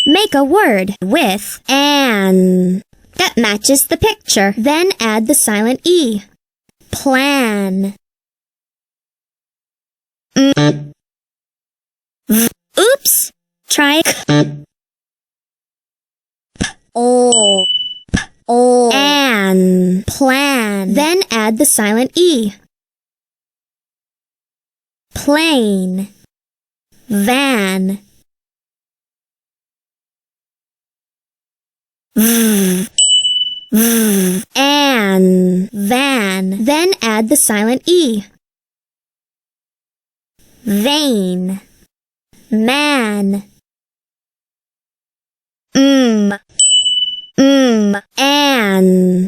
Make a word with an that matches the picture. Then add the silent E. Plan. Oops! Try an plan. Then add the silent E. Plane. Van. An van. Then add the silent E. Vain. Man. An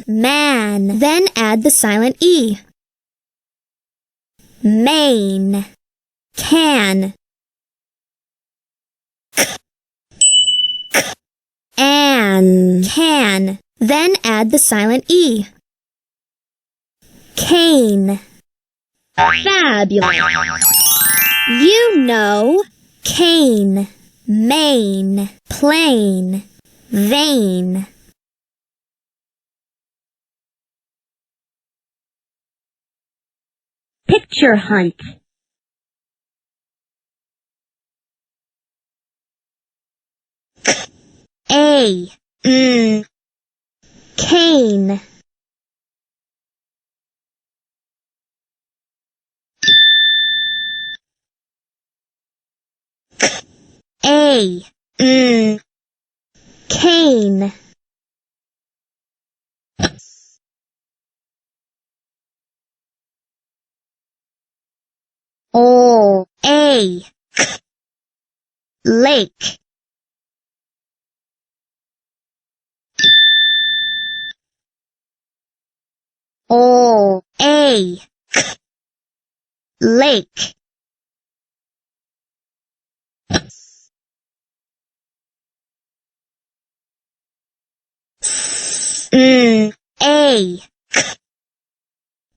man. Then add the silent E. Main. Can. An can. Then add the silent E. Cane. Fabulous. You know. Cane. Main. Plane. Vain. Picture hunt. Cane. Cane. Lake. Lake.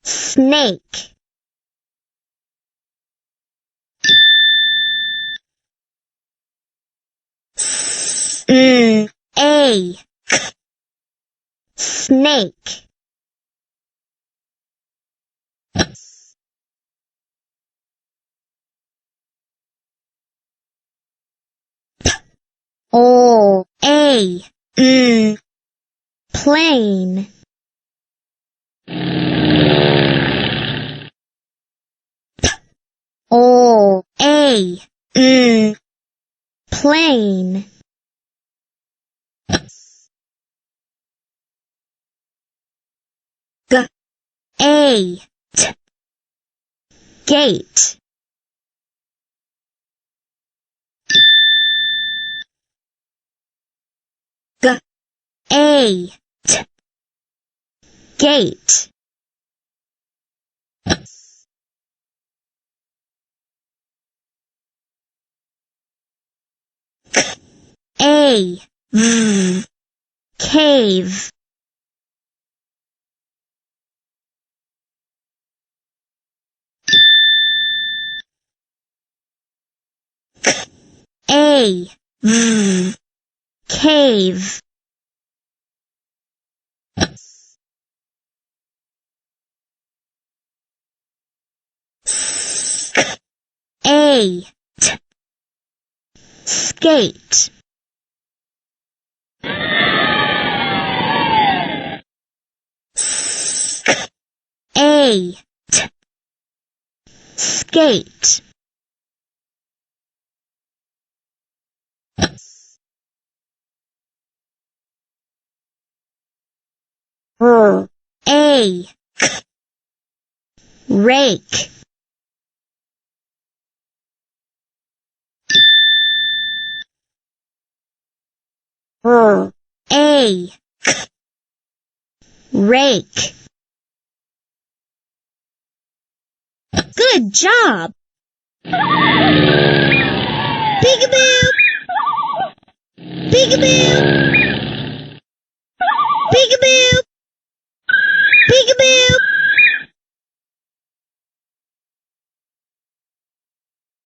Snake. Snake. Plane. Plane. Gate. Gate. Cave. Cave. Skate. Skate. Rake. Rake. Good job! Peekaboo! Peekaboo!